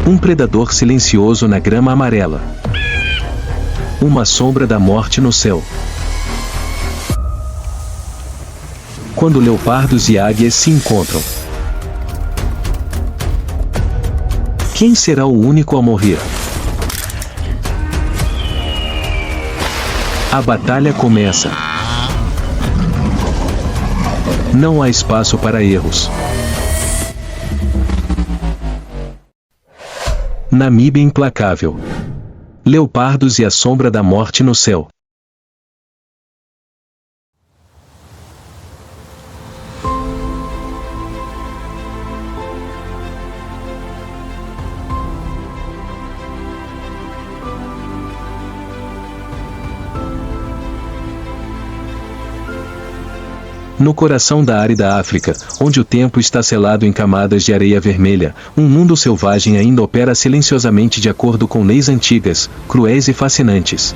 Um predador silencioso na grama amarela. Uma sombra da morte no céu. Quando leopardos e águias se encontram. Quem será o único a morrer? A batalha começa. Não há espaço para erros. Namíbia implacável. Leopardos e a sombra da morte no céu. No coração da árida África, onde o tempo está selado em camadas de areia vermelha, um mundo selvagem ainda opera silenciosamente de acordo com leis antigas, cruéis e fascinantes.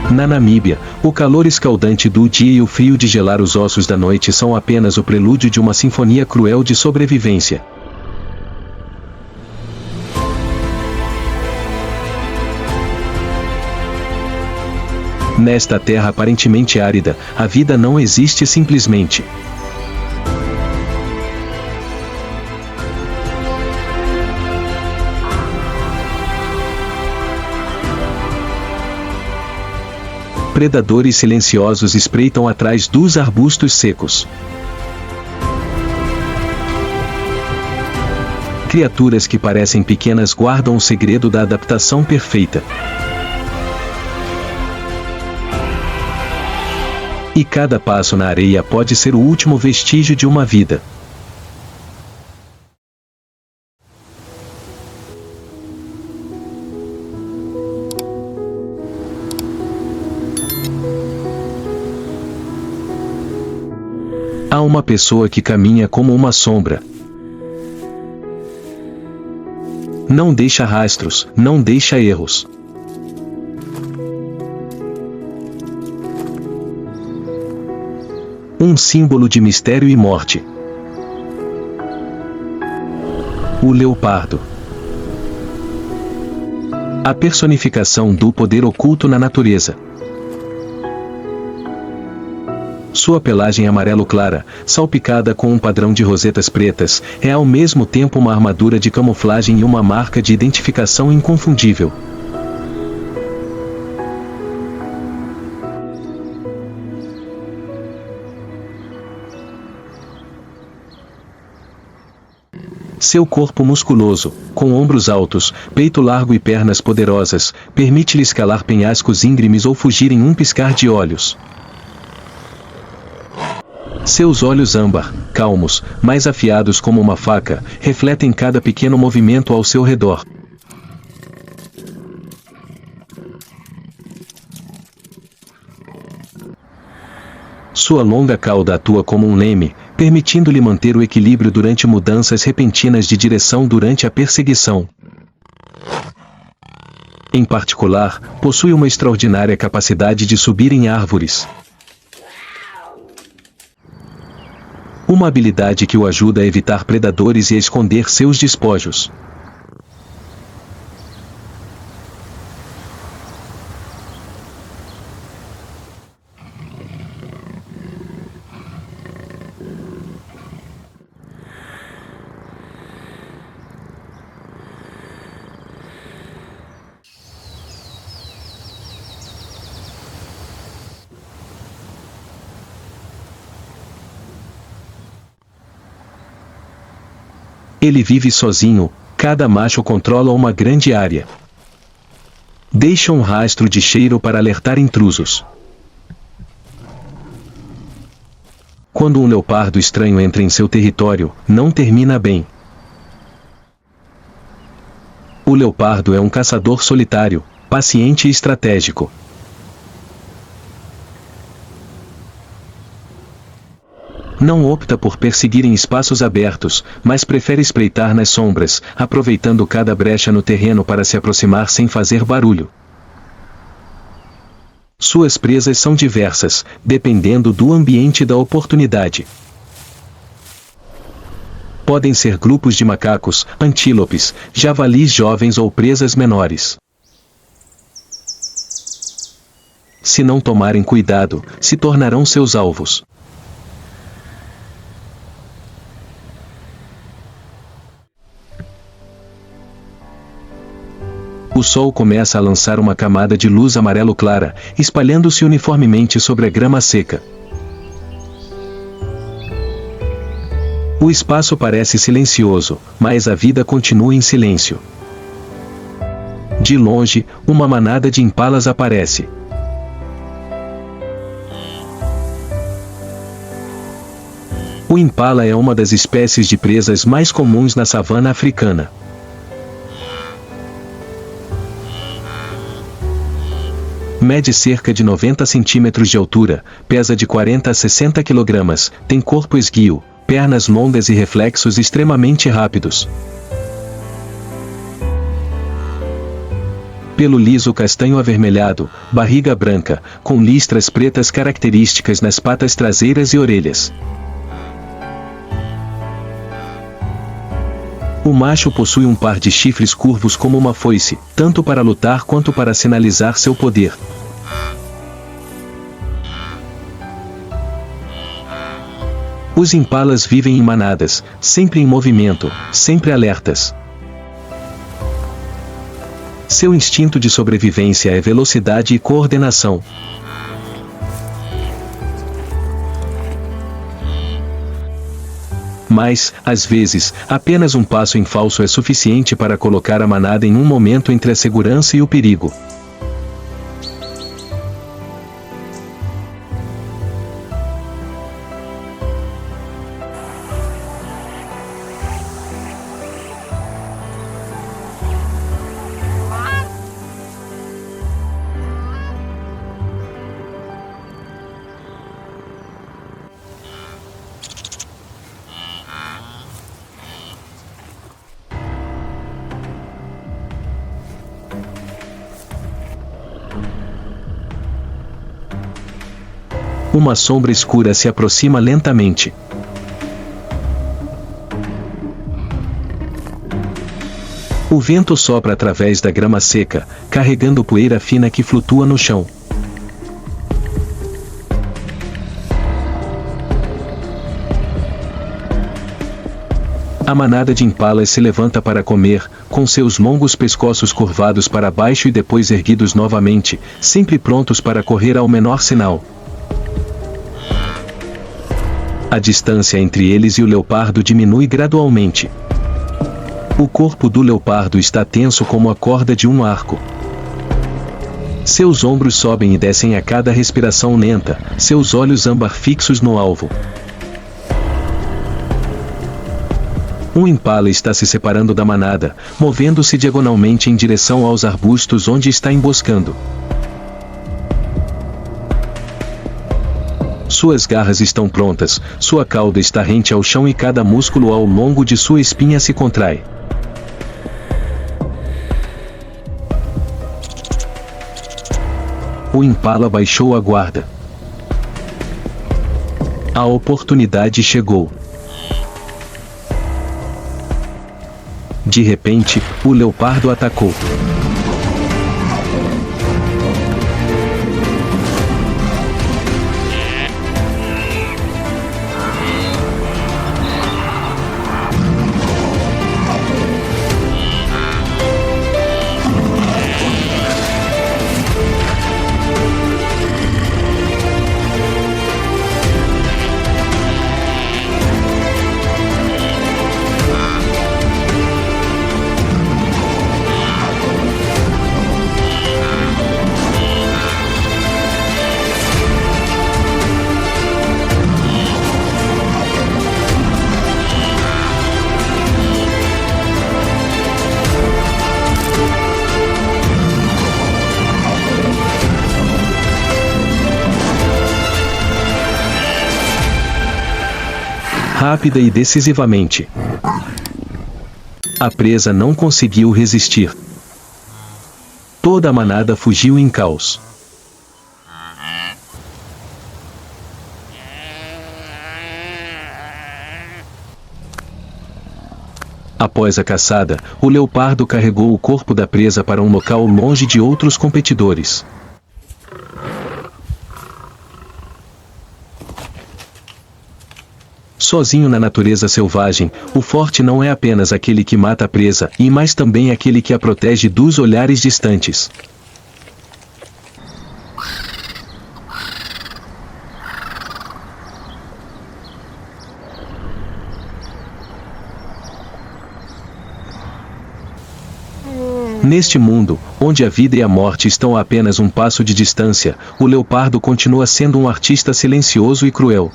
Na Namíbia, o calor escaldante do dia e o frio de gelar os ossos da noite são apenas o prelúdio de uma sinfonia cruel de sobrevivência. Nesta terra aparentemente árida, a vida não existe simplesmente. Predadores silenciosos espreitam atrás dos arbustos secos. Criaturas que parecem pequenas guardam o segredo da adaptação perfeita. E cada passo na areia pode ser o último vestígio de uma vida. Há uma pessoa que caminha como uma sombra. Não deixa rastros, não deixa erros. Um símbolo de mistério e morte. O leopardo. A personificação do poder oculto na natureza. Sua pelagem amarelo clara, salpicada com um padrão de rosetas pretas, é ao mesmo tempo uma armadura de camuflagem e uma marca de identificação inconfundível. Seu corpo musculoso, com ombros altos, peito largo e pernas poderosas, permite-lhe escalar penhascos íngremes ou fugir em um piscar de olhos. Seus olhos âmbar, calmos, mais afiados como uma faca, refletem cada pequeno movimento ao seu redor. Sua longa cauda atua como um leme, permitindo-lhe manter o equilíbrio durante mudanças repentinas de direção durante a perseguição. Em particular, possui uma extraordinária capacidade de subir em árvores. Uma habilidade que o ajuda a evitar predadores e a esconder seus despojos. Ele vive sozinho, cada macho controla uma grande área. Deixa um rastro de cheiro para alertar intrusos. Quando um leopardo estranho entra em seu território, não termina bem. O leopardo é um caçador solitário, paciente e estratégico. Não opta por perseguir em espaços abertos, mas prefere espreitar nas sombras, aproveitando cada brecha no terreno para se aproximar sem fazer barulho. Suas presas são diversas, dependendo do ambiente e da oportunidade. Podem ser grupos de macacos, antílopes, javalis jovens ou presas menores. Se não tomarem cuidado, se tornarão seus alvos. O sol começa a lançar uma camada de luz amarelo clara, espalhando-se uniformemente sobre a grama seca. O espaço parece silencioso, mas a vida continua em silêncio. De longe, uma manada de impalas aparece. O impala é uma das espécies de presas mais comuns na savana africana. Mede cerca de 90 centímetros de altura, pesa de 40 a 60 kg, tem corpo esguio, pernas longas e reflexos extremamente rápidos. Pelo liso castanho avermelhado, barriga branca, com listras pretas características nas patas traseiras e orelhas. O macho possui um par de chifres curvos como uma foice, tanto para lutar quanto para sinalizar seu poder. Os impalas vivem em manadas, sempre em movimento, sempre alertas. Seu instinto de sobrevivência é velocidade e coordenação. Mas, às vezes, apenas um passo em falso é suficiente para colocar a manada em um momento entre a segurança e o perigo. Uma sombra escura se aproxima lentamente. O vento sopra através da grama seca, carregando poeira fina que flutua no chão. A manada de impalas se levanta para comer, com seus longos pescoços curvados para baixo e depois erguidos novamente, sempre prontos para correr ao menor sinal. A distância entre eles e o leopardo diminui gradualmente. O corpo do leopardo está tenso como a corda de um arco. Seus ombros sobem e descem a cada respiração lenta, seus olhos âmbar fixos no alvo. Um impala está se separando da manada, movendo-se diagonalmente em direção aos arbustos onde está emboscando. Suas garras estão prontas, sua cauda está rente ao chão e cada músculo ao longo de sua espinha se contrai. O impala baixou a guarda. A oportunidade chegou. De repente, o leopardo atacou. Rápida e decisivamente. A presa não conseguiu resistir. Toda a manada fugiu em caos. Após a caçada, o leopardo carregou o corpo da presa para um local longe de outros competidores. Sozinho na natureza selvagem, o forte não é apenas aquele que mata a presa, mas também aquele que a protege dos olhares distantes. Neste mundo, onde a vida e a morte estão a apenas um passo de distância, o leopardo continua sendo um artista silencioso e cruel.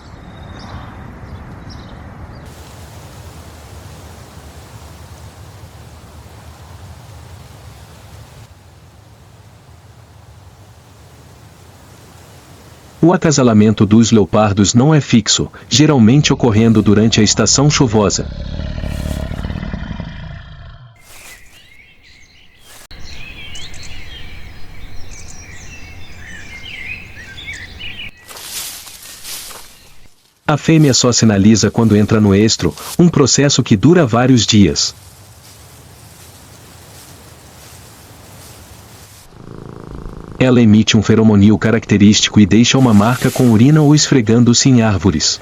O acasalamento dos leopardos não é fixo, geralmente ocorrendo durante a estação chuvosa. A fêmea só sinaliza quando entra no estro, um processo que dura vários dias. Ela emite um feromonil característico e deixa uma marca com urina ou esfregando-se em árvores.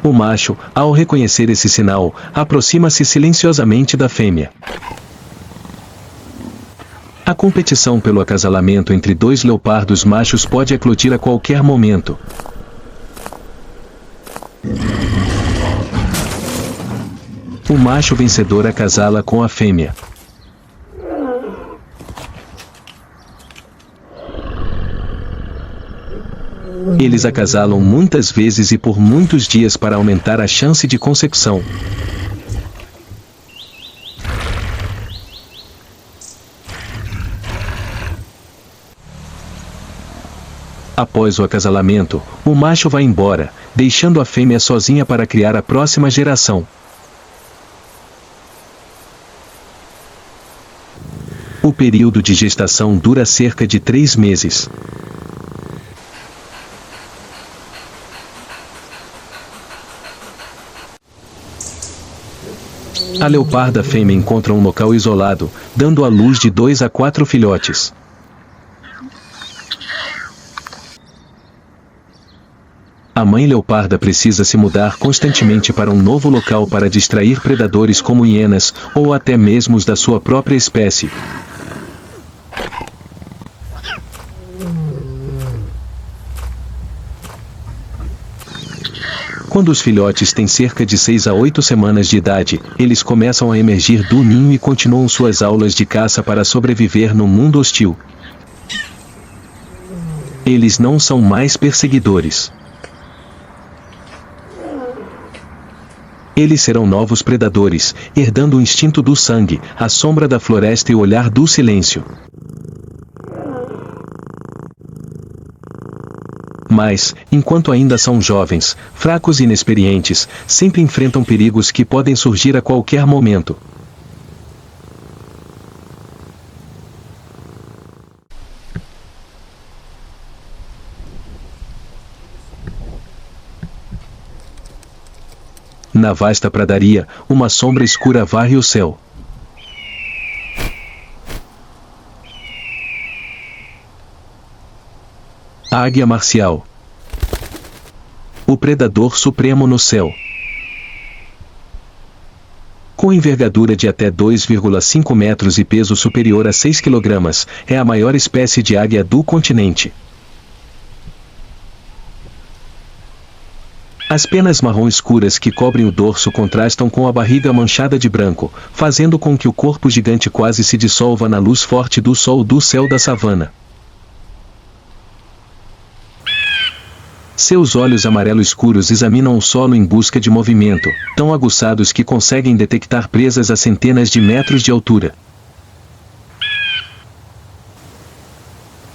O macho, ao reconhecer esse sinal, aproxima-se silenciosamente da fêmea. A competição pelo acasalamento entre dois leopardos machos pode eclodir a qualquer momento. O macho vencedor acasala com a fêmea. Eles acasalam muitas vezes e por muitos dias para aumentar a chance de concepção. Após o acasalamento, o macho vai embora, deixando a fêmea sozinha para criar a próxima geração. O período de gestação dura cerca de 3 meses. A leoparda fêmea encontra um local isolado, dando à luz de 2 a 4 filhotes. A mãe leoparda precisa se mudar constantemente para um novo local para distrair predadores como hienas, ou até mesmo os da sua própria espécie. Quando os filhotes têm cerca de 6 a 8 semanas de idade, eles começam a emergir do ninho e continuam suas aulas de caça para sobreviver no mundo hostil. Eles não são mais perseguidores. Eles serão novos predadores, herdando o instinto do sangue, a sombra da floresta e o olhar do silêncio. Mas, enquanto ainda são jovens, fracos e inexperientes, sempre enfrentam perigos que podem surgir a qualquer momento. Na vasta pradaria, uma sombra escura varre o céu. A águia marcial. O predador supremo no céu. Com envergadura de até 2,5 metros e peso superior a 6 kg, é a maior espécie de águia do continente. As penas marrom escuras que cobrem o dorso contrastam com a barriga manchada de branco, fazendo com que o corpo gigante quase se dissolva na luz forte do sol do céu da savana. Seus olhos amarelo escuros examinam o solo em busca de movimento, tão aguçados que conseguem detectar presas a centenas de metros de altura.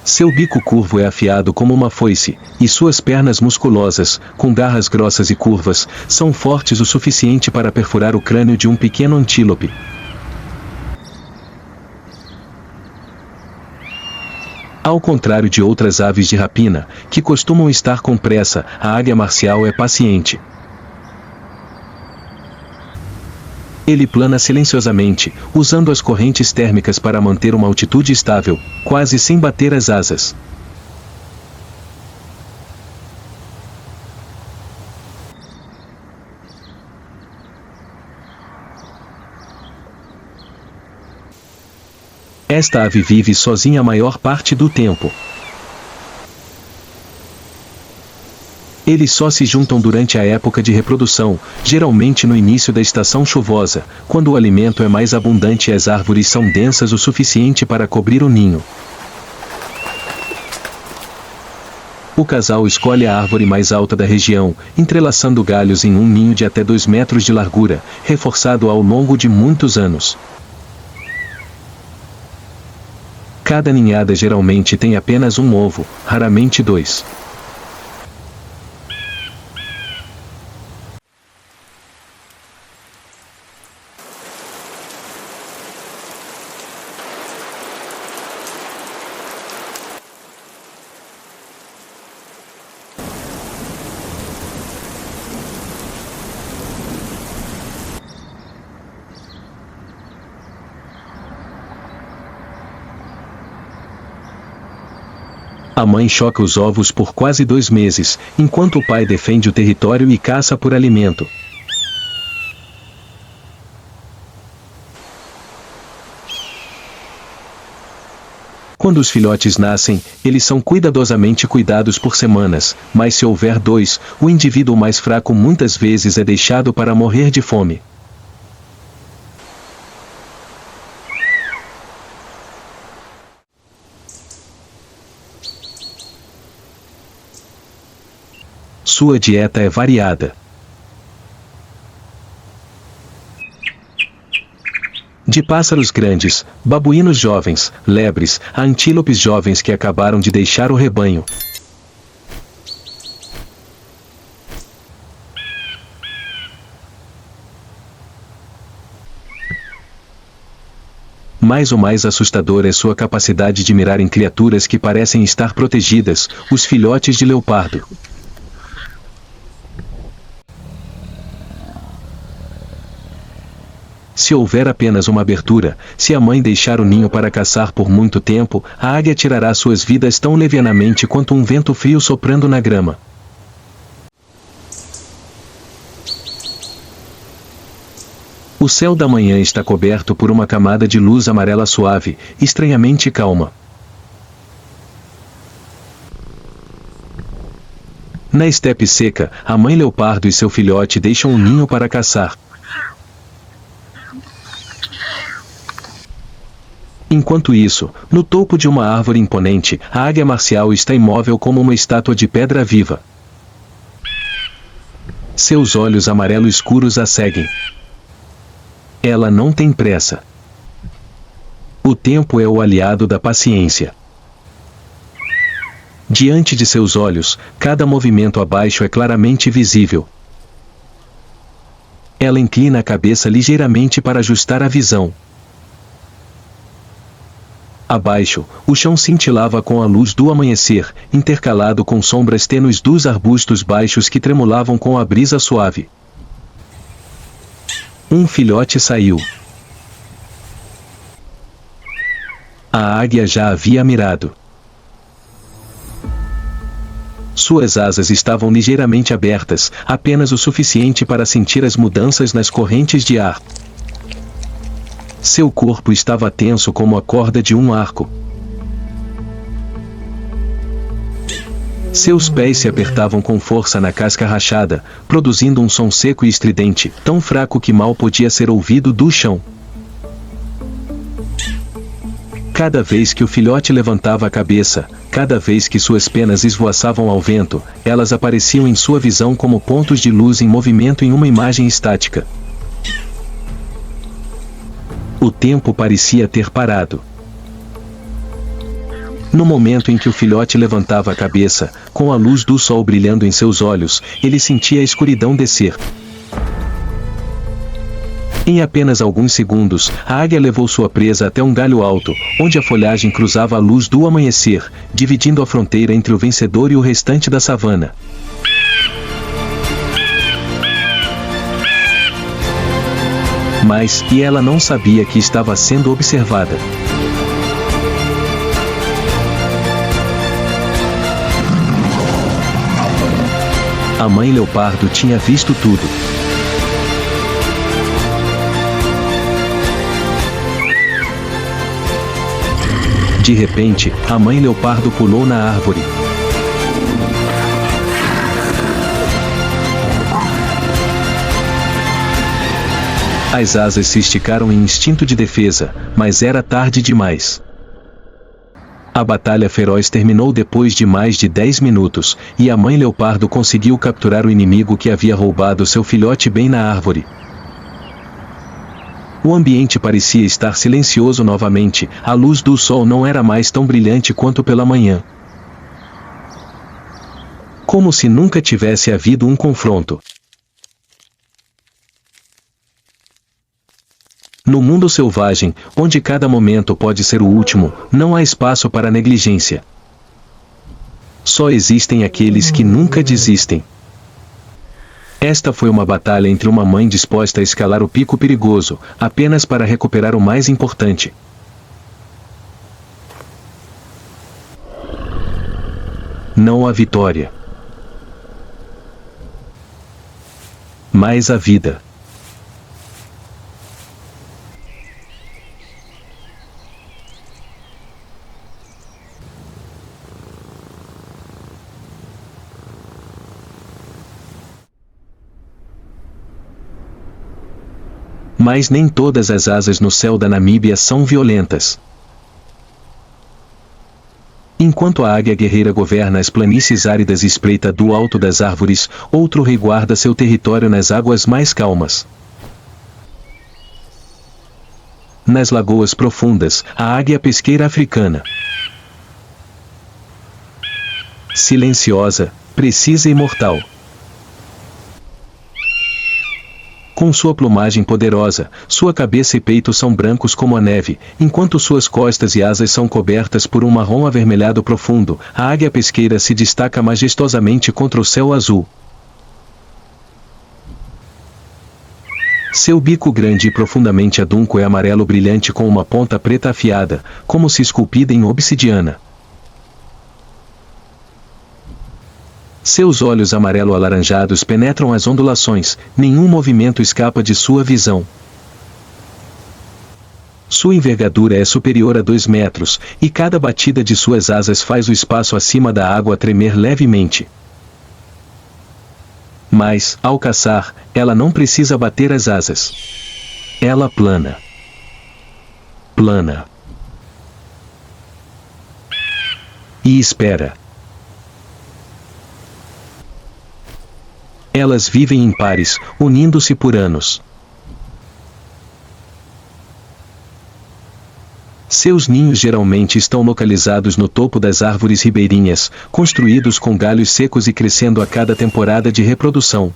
Seu bico curvo é afiado como uma foice, e suas pernas musculosas, com garras grossas e curvas, são fortes o suficiente para perfurar o crânio de um pequeno antílope. Ao contrário de outras aves de rapina, que costumam estar com pressa, a águia marcial é paciente. Ele plana silenciosamente, usando as correntes térmicas para manter uma altitude estável, quase sem bater as asas. Esta ave vive sozinha a maior parte do tempo. Eles só se juntam durante a época de reprodução, geralmente no início da estação chuvosa, quando o alimento é mais abundante e as árvores são densas o suficiente para cobrir o ninho. O casal escolhe a árvore mais alta da região, entrelaçando galhos em um ninho de até 2 metros de largura, reforçado ao longo de muitos anos. Cada ninhada geralmente tem apenas um ovo, raramente 2. A mãe choca os ovos por quase 2 meses, enquanto o pai defende o território e caça por alimento. Quando os filhotes nascem, eles são cuidadosamente cuidados por semanas, mas se houver 2, o indivíduo mais fraco muitas vezes é deixado para morrer de fome. Sua dieta é variada. De pássaros grandes, babuínos jovens, lebres, a antílopes jovens que acabaram de deixar o rebanho. Mas o mais assustador é sua capacidade de mirar em criaturas que parecem estar protegidas, os filhotes de leopardo. Se houver apenas uma abertura, se a mãe deixar o ninho para caçar por muito tempo, a águia tirará suas vidas tão levianamente quanto um vento frio soprando na grama. O céu da manhã está coberto por uma camada de luz amarela suave, estranhamente calma. Na estepe seca, a mãe leopardo e seu filhote deixam o ninho para caçar. Enquanto isso, no topo de uma árvore imponente, a águia marcial está imóvel como uma estátua de pedra viva. Seus olhos amarelo escuros a seguem. Ela não tem pressa. O tempo é o aliado da paciência. Diante de seus olhos, cada movimento abaixo é claramente visível. Ela inclina a cabeça ligeiramente para ajustar a visão. Abaixo, o chão cintilava com a luz do amanhecer, intercalado com sombras tênues dos arbustos baixos que tremulavam com a brisa suave. Um filhote saiu. A águia já havia mirado. Suas asas estavam ligeiramente abertas, apenas o suficiente para sentir as mudanças nas correntes de ar. Seu corpo estava tenso como a corda de um arco. Seus pés se apertavam com força na casca rachada, produzindo um som seco e estridente, tão fraco que mal podia ser ouvido do chão. Cada vez que o filhote levantava a cabeça, cada vez que suas penas esvoaçavam ao vento, elas apareciam em sua visão como pontos de luz em movimento em uma imagem estática. O tempo parecia ter parado. No momento em que o filhote levantava a cabeça, com a luz do sol brilhando em seus olhos, ele sentia a escuridão descer. Em apenas alguns segundos, a águia levou sua presa até um galho alto, onde a folhagem cruzava a luz do amanhecer, dividindo a fronteira entre o vencedor e o restante da savana. Mas, ela não sabia que estava sendo observada. A mãe leopardo tinha visto tudo. De repente, a mãe leopardo pulou na árvore. As asas se esticaram em instinto de defesa, mas era tarde demais. A batalha feroz terminou depois de mais de 10 minutos, e a mãe leopardo conseguiu capturar o inimigo que havia roubado seu filhote bem na árvore. O ambiente parecia estar silencioso novamente, a luz do sol não era mais tão brilhante quanto pela manhã. Como se nunca tivesse havido um confronto. No mundo selvagem, onde cada momento pode ser o último, não há espaço para negligência. Só existem aqueles que nunca desistem. Esta foi uma batalha entre uma mãe disposta a escalar o pico perigoso, apenas para recuperar o mais importante. Não a vitória, mas a vida. Mas nem todas as asas no céu da Namíbia são violentas. Enquanto a águia guerreira governa as planícies áridas e espreita do alto das árvores, outro rei guarda seu território nas águas mais calmas. Nas lagoas profundas, a águia pesqueira africana. Silenciosa, precisa e mortal. Com sua plumagem poderosa, sua cabeça e peito são brancos como a neve, enquanto suas costas e asas são cobertas por um marrom avermelhado profundo, a águia pesqueira se destaca majestosamente contra o céu azul. Seu bico grande e profundamente adunco é amarelo brilhante com uma ponta preta afiada, como se esculpida em obsidiana. Seus olhos amarelo-alaranjados penetram as ondulações, nenhum movimento escapa de sua visão. Sua envergadura é superior a 2 metros, e cada batida de suas asas faz o espaço acima da água tremer levemente. Mas, ao caçar, ela não precisa bater as asas. Ela plana. Plana. E espera. Elas vivem em pares, unindo-se por anos. Seus ninhos geralmente estão localizados no topo das árvores ribeirinhas, construídos com galhos secos e crescendo a cada temporada de reprodução.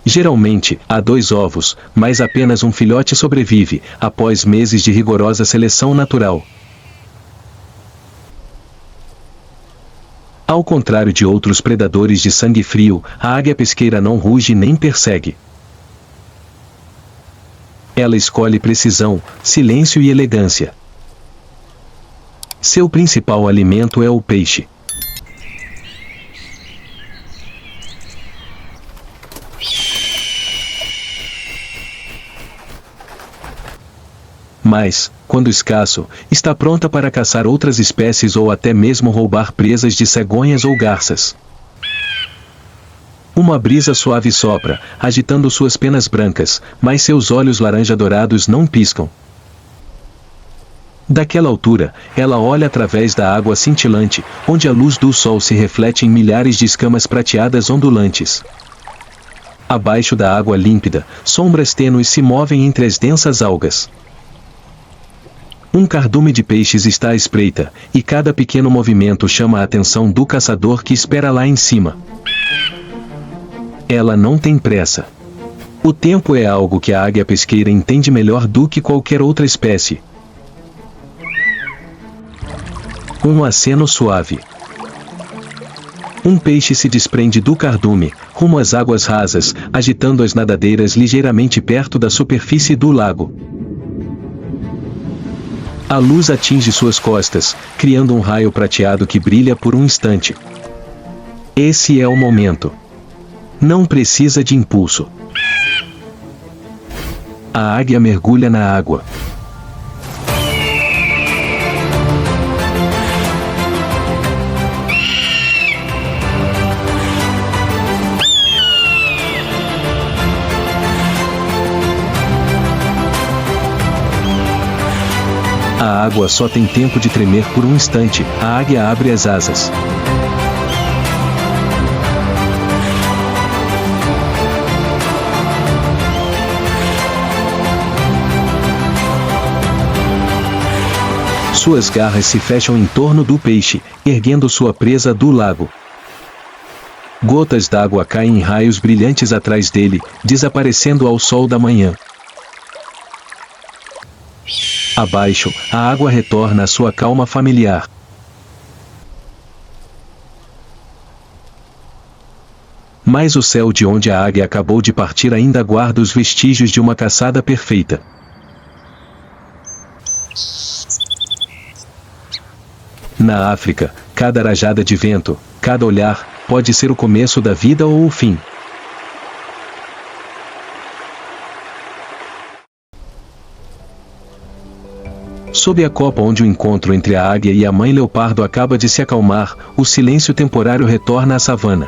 Geralmente, há 2 ovos, mas apenas um filhote sobrevive, após meses de rigorosa seleção natural. Ao contrário de outros predadores de sangue frio, a águia pesqueira não ruge nem persegue. Ela escolhe precisão, silêncio e elegância. Seu principal alimento é o peixe. Mas, quando escasso, está pronta para caçar outras espécies ou até mesmo roubar presas de cegonhas ou garças. Uma brisa suave sopra, agitando suas penas brancas, mas seus olhos laranja-dourados não piscam. Daquela altura, ela olha através da água cintilante, onde a luz do sol se reflete em milhares de escamas prateadas ondulantes. Abaixo da água límpida, sombras tênues se movem entre as densas algas. Um cardume de peixes está à espreita, e cada pequeno movimento chama a atenção do caçador que espera lá em cima. Ela não tem pressa. O tempo é algo que a águia pesqueira entende melhor do que qualquer outra espécie. Um aceno suave. Um peixe se desprende do cardume, rumo às águas rasas, agitando as nadadeiras ligeiramente perto da superfície do lago. A luz atinge suas costas, criando um raio prateado que brilha por um instante. Esse é o momento. Não precisa de impulso. A águia mergulha na água. A água só tem tempo de tremer por um instante. A águia abre as asas. Suas garras se fecham em torno do peixe, erguendo sua presa do lago. Gotas d'água caem em raios brilhantes atrás dele, desaparecendo ao sol da manhã. Abaixo, a água retorna à sua calma familiar. Mas o céu de onde a águia acabou de partir ainda guarda os vestígios de uma caçada perfeita. Na África, cada rajada de vento, cada olhar, pode ser o começo da vida ou o fim. Sob a copa onde o encontro entre a águia e a mãe leopardo acaba de se acalmar, o silêncio temporário retorna à savana.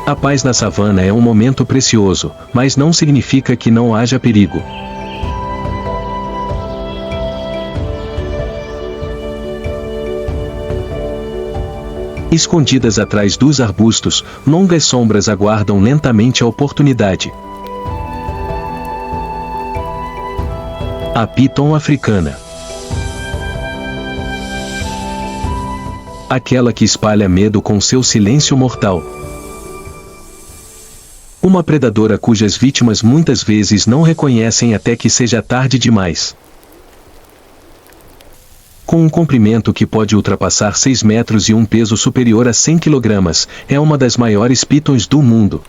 A paz na savana é um momento precioso, mas não significa que não haja perigo. Escondidas atrás dos arbustos, longas sombras aguardam lentamente a oportunidade. A piton africana. Aquela que espalha medo com seu silêncio mortal. Uma predadora cujas vítimas muitas vezes não reconhecem até que seja tarde demais. Com um comprimento que pode ultrapassar 6 metros e um peso superior a 100 kg, é uma das maiores pitons do mundo.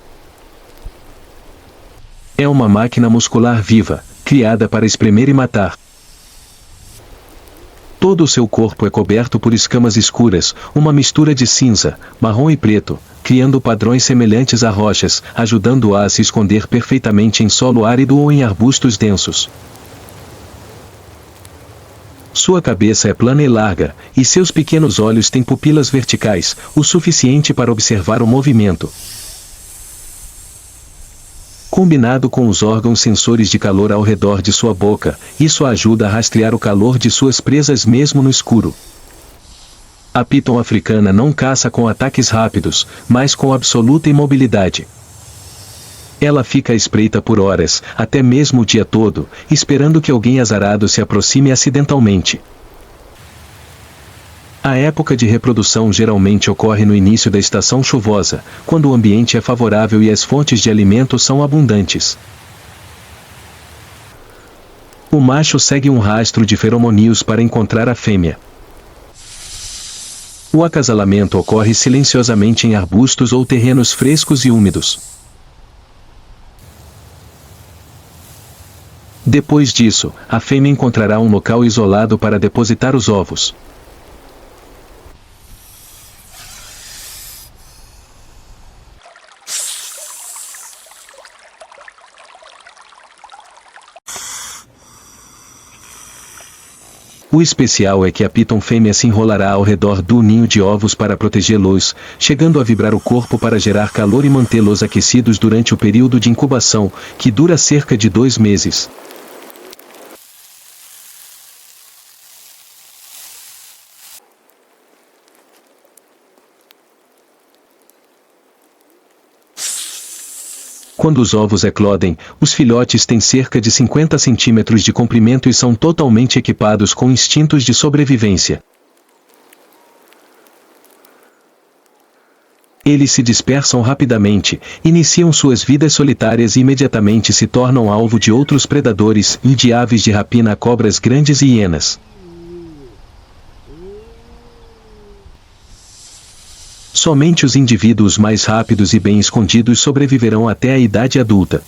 É uma máquina muscular viva, criada para espremer e matar. Todo o seu corpo é coberto por escamas escuras, uma mistura de cinza, marrom e preto, criando padrões semelhantes a rochas, ajudando-a a se esconder perfeitamente em solo árido ou em arbustos densos. Sua cabeça é plana e larga, e seus pequenos olhos têm pupilas verticais, o suficiente para observar o movimento. Combinado com os órgãos sensores de calor ao redor de sua boca, isso ajuda a rastrear o calor de suas presas mesmo no escuro. A piton africana não caça com ataques rápidos, mas com absoluta imobilidade. Ela fica à espreita por horas, até mesmo o dia todo, esperando que alguém azarado se aproxime acidentalmente. A época de reprodução geralmente ocorre no início da estação chuvosa, quando o ambiente é favorável e as fontes de alimento são abundantes. O macho segue um rastro de feromônios para encontrar a fêmea. O acasalamento ocorre silenciosamente em arbustos ou terrenos frescos e úmidos. Depois disso, a fêmea encontrará um local isolado para depositar os ovos. O especial é que a piton fêmea se enrolará ao redor do ninho de ovos para protegê-los, chegando a vibrar o corpo para gerar calor e mantê-los aquecidos durante o período de incubação, que dura cerca de 2 meses. Quando os ovos eclodem, os filhotes têm cerca de 50 centímetros de comprimento e são totalmente equipados com instintos de sobrevivência. Eles se dispersam rapidamente, iniciam suas vidas solitárias e imediatamente se tornam alvo de outros predadores, de aves de rapina a cobras grandes e hienas. Somente os indivíduos mais rápidos e bem escondidos sobreviverão até a idade adulta.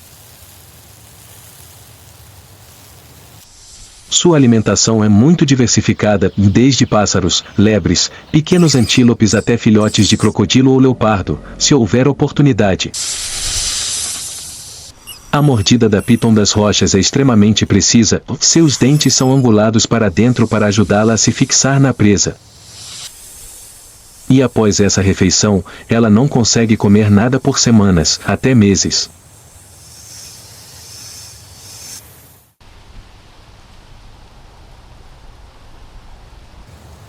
Sua alimentação é muito diversificada, desde pássaros, lebres, pequenos antílopes até filhotes de crocodilo ou leopardo, se houver oportunidade. A mordida da piton das rochas é extremamente precisa, seus dentes são angulados para dentro para ajudá-la a se fixar na presa. E após essa refeição, ela não consegue comer nada por semanas, até meses.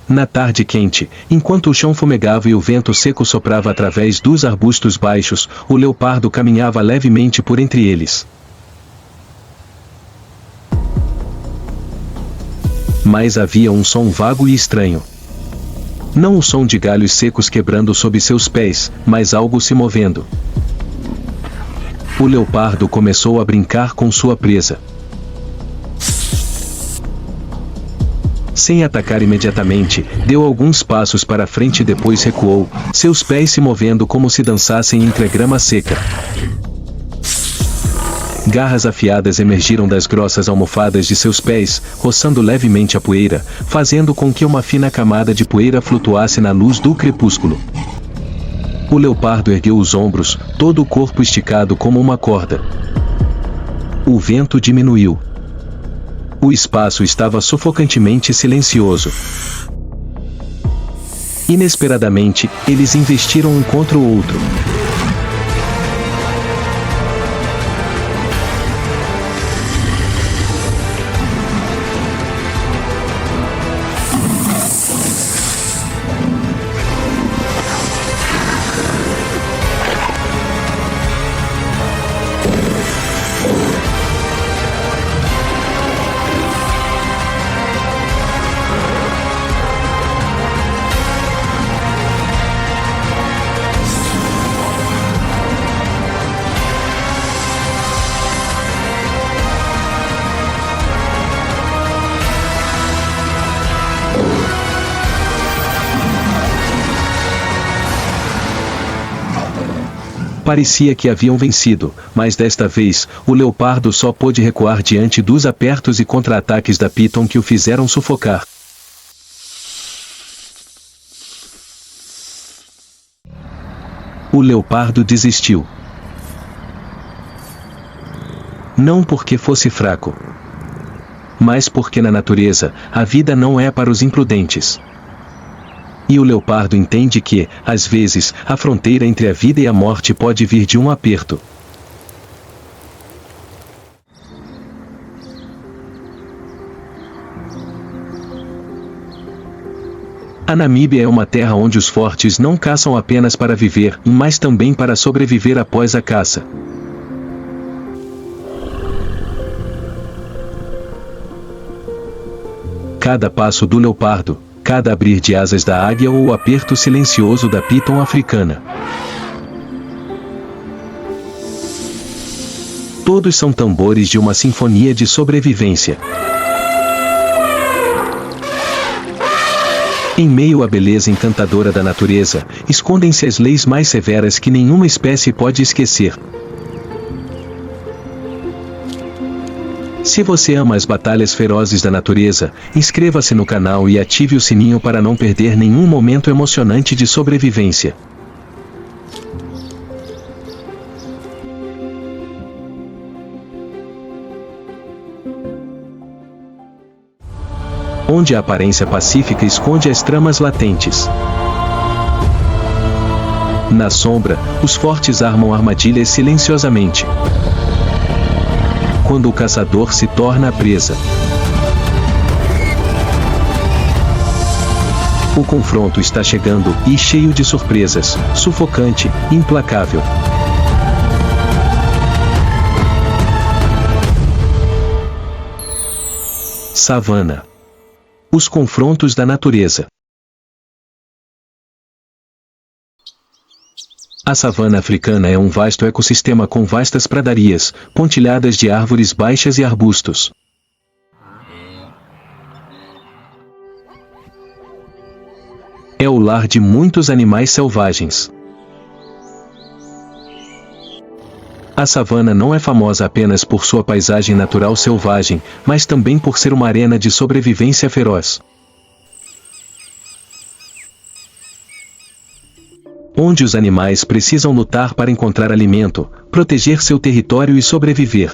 Na tarde quente, enquanto o chão fumegava e o vento seco soprava através dos arbustos baixos, o leopardo caminhava levemente por entre eles. Mas havia um som vago e estranho. Não o som de galhos secos quebrando sob seus pés, mas algo se movendo. O leopardo começou a brincar com sua presa. Sem atacar imediatamente, deu alguns passos para frente e depois recuou, seus pés se movendo como se dançassem entre a grama seca. Garras afiadas emergiram das grossas almofadas de seus pés, roçando levemente a poeira, fazendo com que uma fina camada de poeira flutuasse na luz do crepúsculo. O leopardo ergueu os ombros, todo o corpo esticado como uma corda. O vento diminuiu. O espaço estava sufocantemente silencioso. Inesperadamente, eles investiram um contra o outro. Parecia que haviam vencido, mas desta vez, o leopardo só pôde recuar diante dos apertos e contra-ataques da piton que o fizeram sufocar. O leopardo desistiu. Não porque fosse fraco, mas porque na natureza, a vida não é para os imprudentes. E o leopardo entende que, às vezes, a fronteira entre a vida e a morte pode vir de um aperto. A Namíbia é uma terra onde os fortes não caçam apenas para viver, mas também para sobreviver após a caça. Cada passo do leopardo, cada abrir de asas da águia ou o aperto silencioso da piton africana. Todos são tambores de uma sinfonia de sobrevivência. Em meio à beleza encantadora da natureza, escondem-se as leis mais severas que nenhuma espécie pode esquecer. Se você ama as batalhas ferozes da natureza, inscreva-se no canal e ative o sininho para não perder nenhum momento emocionante de sobrevivência. Onde a aparência pacífica esconde as tramas latentes. Na sombra, os fortes armam armadilhas silenciosamente. Quando o caçador se torna a presa. O confronto está chegando, e cheio de surpresas, sufocante, implacável. Savana. Os confrontos da natureza. A savana africana é um vasto ecossistema com vastas pradarias, pontilhadas de árvores baixas e arbustos. É o lar de muitos animais selvagens. A savana não é famosa apenas por sua paisagem natural selvagem, mas também por ser uma arena de sobrevivência feroz, onde os animais precisam lutar para encontrar alimento, proteger seu território e sobreviver.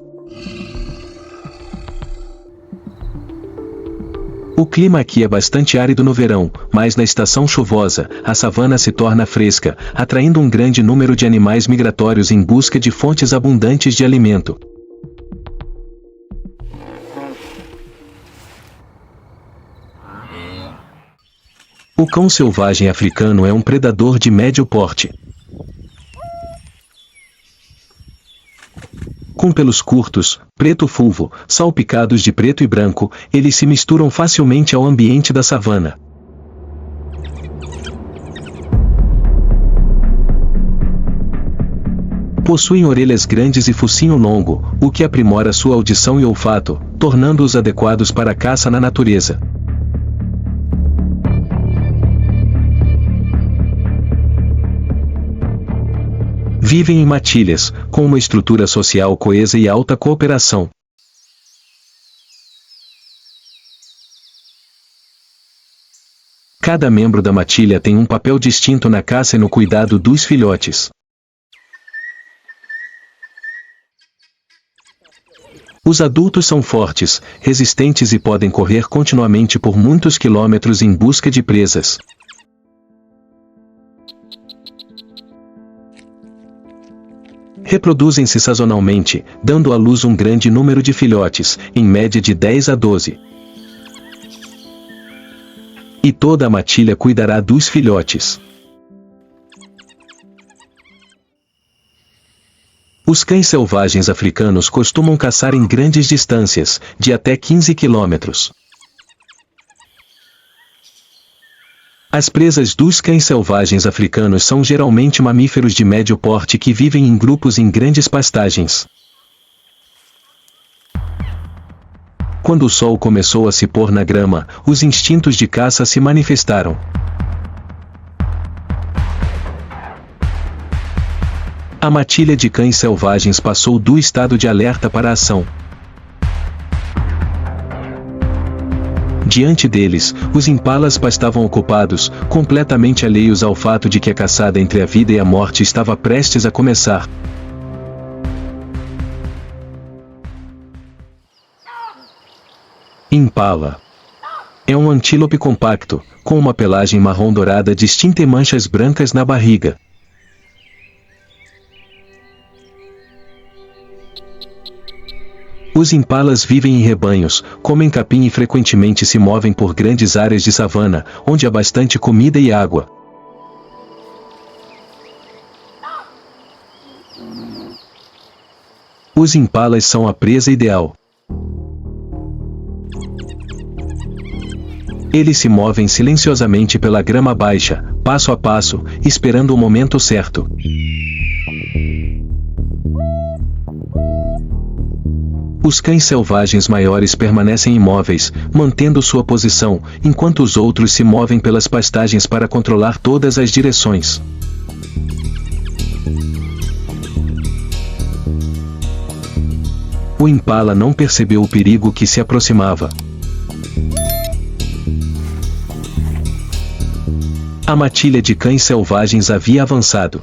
O clima aqui é bastante árido no verão, mas na estação chuvosa, a savana se torna fresca, atraindo um grande número de animais migratórios em busca de fontes abundantes de alimento. O cão selvagem africano é um predador de médio porte. Com pelos curtos, preto fulvo, salpicados de preto e branco, eles se misturam facilmente ao ambiente da savana. Possuem orelhas grandes e focinho longo, o que aprimora sua audição e olfato, tornando-os adequados para a caça na natureza. Vivem em matilhas, com uma estrutura social coesa e alta cooperação. Cada membro da matilha tem um papel distinto na caça e no cuidado dos filhotes. Os adultos são fortes, resistentes e podem correr continuamente por muitos quilômetros em busca de presas. Reproduzem-se sazonalmente, dando à luz um grande número de filhotes, em média de 10 a 12. E toda a matilha cuidará dos filhotes. Os cães selvagens africanos costumam caçar em grandes distâncias, de até 15 quilômetros. As presas dos cães selvagens africanos são geralmente mamíferos de médio porte que vivem em grupos em grandes pastagens. Quando o sol começou a se pôr na grama, os instintos de caça se manifestaram. A matilha de cães selvagens passou do estado de alerta para a ação. Diante deles, os impalas pastavam ocupados, completamente alheios ao fato de que a caçada entre a vida e a morte estava prestes a começar. Impala é um antílope compacto, com uma pelagem marrom dourada distinta e manchas brancas na barriga. Os impalas vivem em rebanhos, comem capim e frequentemente se movem por grandes áreas de savana, onde há bastante comida e água. Os impalas são a presa ideal. Eles se movem silenciosamente pela grama baixa, passo a passo, esperando o momento certo. Os cães selvagens maiores permanecem imóveis, mantendo sua posição, enquanto os outros se movem pelas pastagens para controlar todas as direções. O impala não percebeu o perigo que se aproximava. A matilha de cães selvagens havia avançado.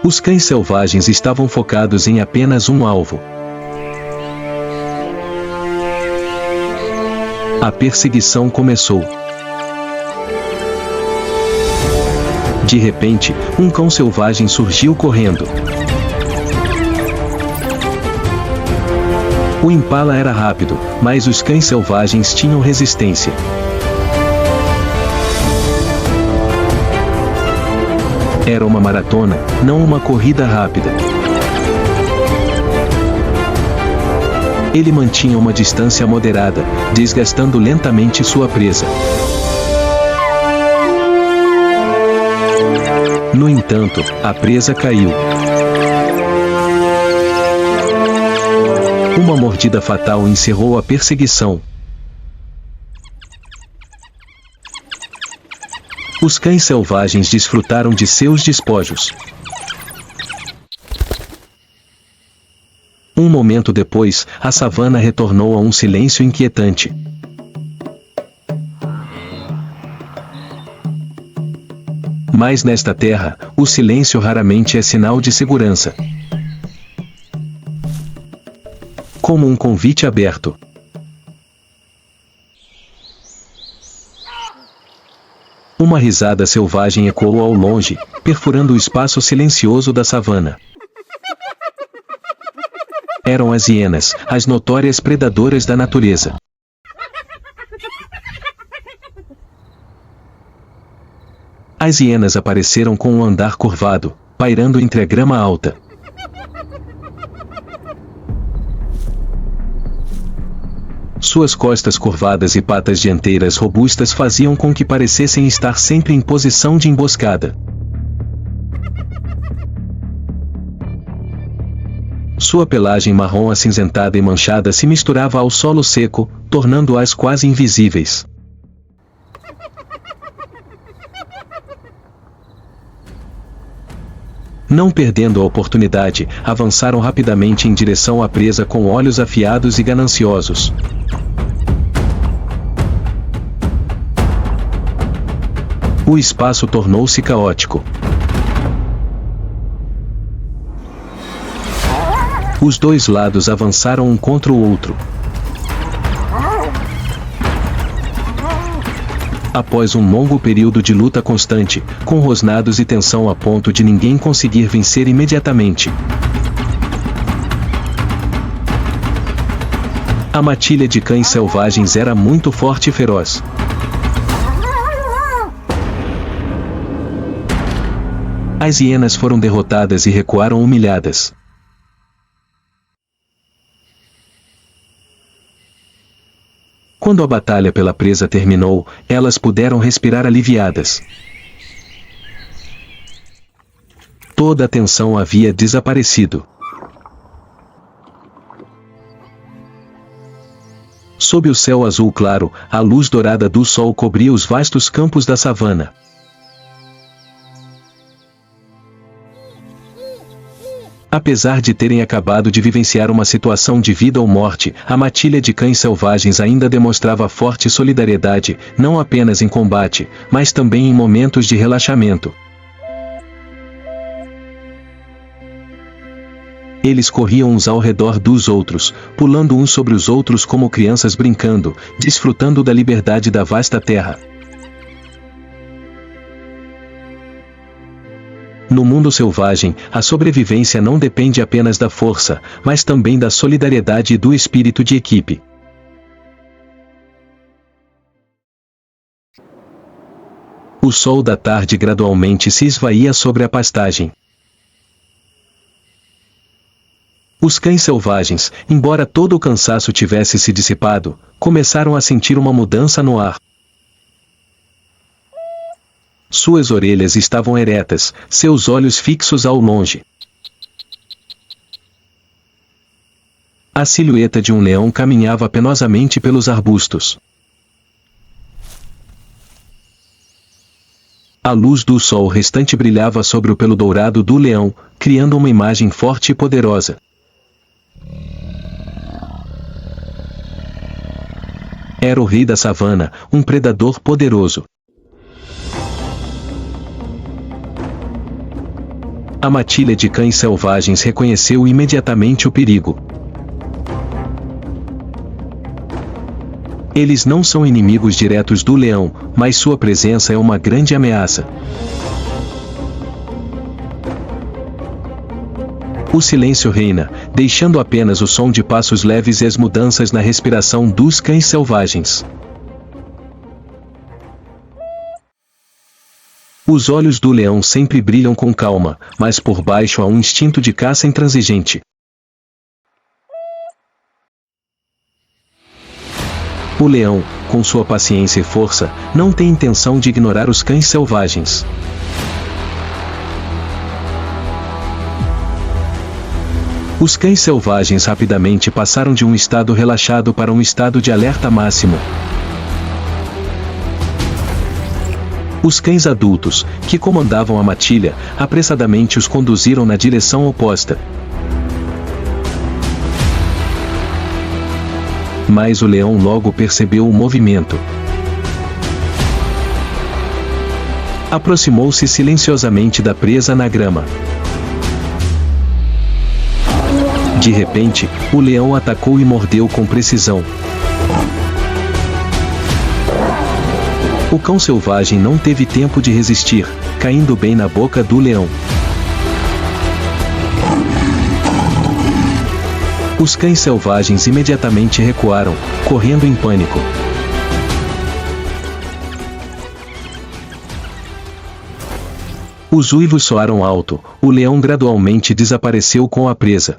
Os cães selvagens estavam focados em apenas um alvo. A perseguição começou. De repente, um cão selvagem surgiu correndo. O impala era rápido, mas os cães selvagens tinham resistência. Era uma maratona, não uma corrida rápida. Ele mantinha uma distância moderada, desgastando lentamente sua presa. No entanto, a presa caiu. Uma mordida fatal encerrou a perseguição. Os cães selvagens desfrutaram de seus despojos. Um momento depois, a savana retornou a um silêncio inquietante. Mas nesta terra, o silêncio raramente é sinal de segurança. Como um convite aberto. Uma risada selvagem ecoou ao longe, perfurando o espaço silencioso da savana. Eram as hienas, as notórias predadoras da natureza. As hienas apareceram com um andar curvado, pairando entre a grama alta. Suas costas curvadas e patas dianteiras robustas faziam com que parecessem estar sempre em posição de emboscada. Sua pelagem marrom acinzentada e manchada se misturava ao solo seco, tornando-as quase invisíveis. Não perdendo a oportunidade, avançaram rapidamente em direção à presa com olhos afiados e gananciosos. O espaço tornou-se caótico. Os dois lados avançaram um contra o outro. Após um longo período de luta constante, com rosnados e tensão a ponto de ninguém conseguir vencer imediatamente, a matilha de cães selvagens era muito forte e feroz. As hienas foram derrotadas e recuaram humilhadas. Quando a batalha pela presa terminou, elas puderam respirar aliviadas. Toda a tensão havia desaparecido. Sob o céu azul claro, a luz dourada do sol cobria os vastos campos da savana. Apesar de terem acabado de vivenciar uma situação de vida ou morte, a matilha de cães selvagens ainda demonstrava forte solidariedade, não apenas em combate, mas também em momentos de relaxamento. Eles corriam uns ao redor dos outros, pulando uns sobre os outros como crianças brincando, desfrutando da liberdade da vasta terra. No mundo selvagem, a sobrevivência não depende apenas da força, mas também da solidariedade e do espírito de equipe. O sol da tarde gradualmente se esvaía sobre a pastagem. Os cães selvagens, embora todo o cansaço tivesse se dissipado, começaram a sentir uma mudança no ar. Suas orelhas estavam eretas, seus olhos fixos ao longe. A silhueta de um leão caminhava penosamente pelos arbustos. A luz do sol restante brilhava sobre o pelo dourado do leão, criando uma imagem forte e poderosa. Era o rei da savana, um predador poderoso. A matilha de cães selvagens reconheceu imediatamente o perigo. Eles não são inimigos diretos do leão, mas sua presença é uma grande ameaça. O silêncio reina, deixando apenas o som de passos leves e as mudanças na respiração dos cães selvagens. Os olhos do leão sempre brilham com calma, mas por baixo há um instinto de caça intransigente. O leão, com sua paciência e força, não tem intenção de ignorar os cães selvagens. Os cães selvagens rapidamente passaram de um estado relaxado para um estado de alerta máximo. Os cães adultos, que comandavam a matilha, apressadamente os conduziram na direção oposta. Mas o leão logo percebeu o movimento. Aproximou-se silenciosamente da presa na grama. De repente, o leão atacou e mordeu com precisão. O cão selvagem não teve tempo de resistir, caindo bem na boca do leão. Os cães selvagens imediatamente recuaram, correndo em pânico. Os uivos soaram alto, o leão gradualmente desapareceu com a presa.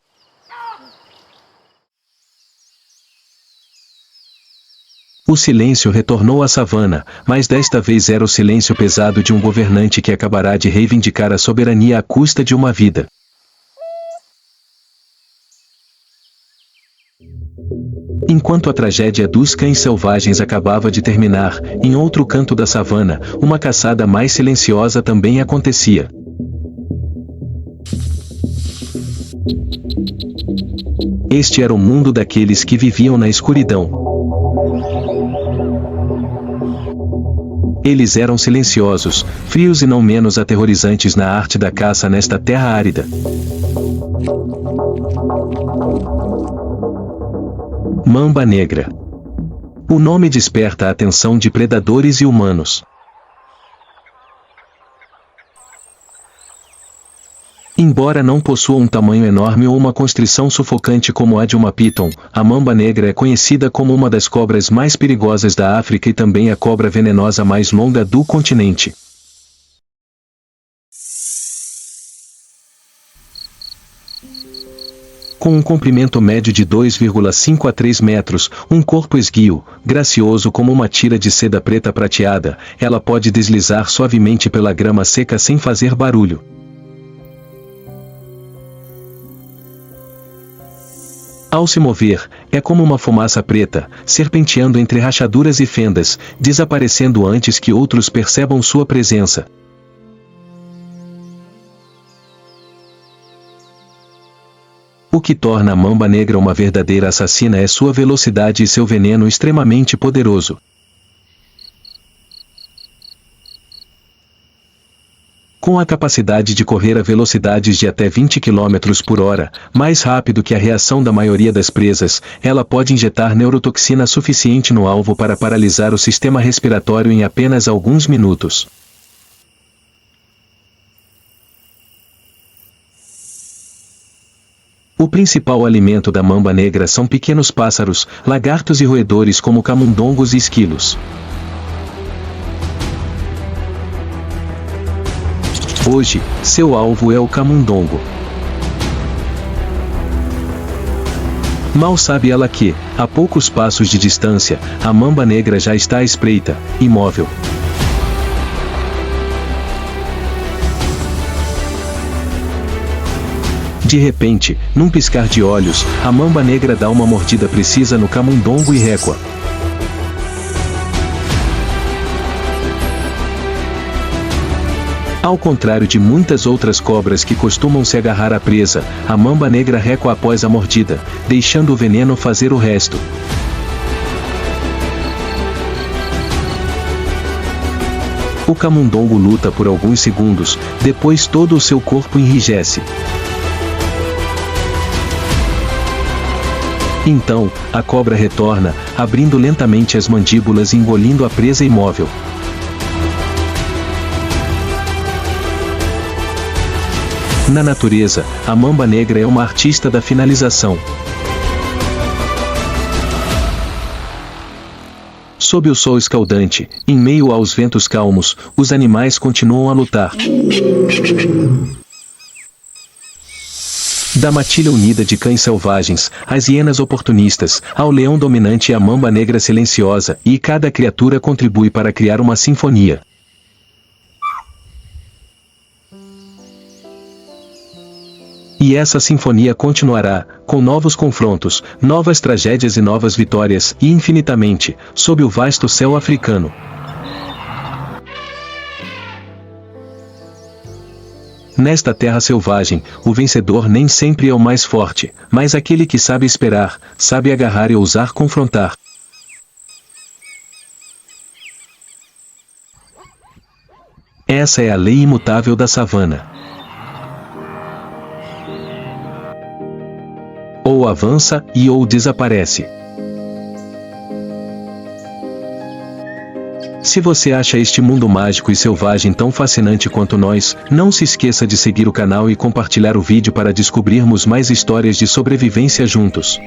O silêncio retornou à savana, mas desta vez era o silêncio pesado de um governante que acabará de reivindicar a soberania à custa de uma vida. Enquanto a tragédia dos cães selvagens acabava de terminar, em outro canto da savana, uma caçada mais silenciosa também acontecia. Este era o mundo daqueles que viviam na escuridão. Eles eram silenciosos, frios e não menos aterrorizantes na arte da caça nesta terra árida. Mamba negra. O nome desperta a atenção de predadores e humanos. Embora não possua um tamanho enorme ou uma constrição sufocante como a de uma piton, a mamba negra é conhecida como uma das cobras mais perigosas da África e também a cobra venenosa mais longa do continente. Com um comprimento médio de 2,5 a 3 metros, um corpo esguio, gracioso como uma tira de seda preta prateada, ela pode deslizar suavemente pela grama seca sem fazer barulho. Ao se mover, é como uma fumaça preta, serpenteando entre rachaduras e fendas, desaparecendo antes que outros percebam sua presença. O que torna a mamba negra uma verdadeira assassina é sua velocidade e seu veneno extremamente poderoso. Com a capacidade de correr a velocidades de até 20 km por hora, mais rápido que a reação da maioria das presas, ela pode injetar neurotoxina suficiente no alvo para paralisar o sistema respiratório em apenas alguns minutos. O principal alimento da mamba negra são pequenos pássaros, lagartos e roedores como camundongos e esquilos. Hoje, seu alvo é o camundongo. Mal sabe ela que, a poucos passos de distância, a mamba negra já está à espreita, imóvel. De repente, num piscar de olhos, a mamba negra dá uma mordida precisa no camundongo e recua. Ao contrário de muitas outras cobras que costumam se agarrar à presa, a mamba negra recua após a mordida, deixando o veneno fazer o resto. O camundongo luta por alguns segundos, depois todo o seu corpo enrijece. Então, a cobra retorna, abrindo lentamente as mandíbulas e engolindo a presa imóvel. Na natureza, a mamba negra é uma artista da finalização. Sob o sol escaldante, em meio aos ventos calmos, os animais continuam a lutar. Da matilha unida de cães selvagens, às hienas oportunistas, ao leão dominante e à mamba negra silenciosa, e cada criatura contribui para criar uma sinfonia. E essa sinfonia continuará, com novos confrontos, novas tragédias e novas vitórias, e infinitamente, sob o vasto céu africano. Nesta terra selvagem, o vencedor nem sempre é o mais forte, mas aquele que sabe esperar, sabe agarrar e ousar confrontar. Essa é a lei imutável da savana. Ou avança ou desaparece. Se você acha este mundo mágico e selvagem tão fascinante quanto nós, não se esqueça de seguir o canal e compartilhar o vídeo para descobrirmos mais histórias de sobrevivência juntos.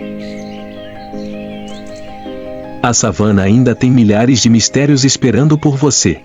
A savana ainda tem milhares de mistérios esperando por você.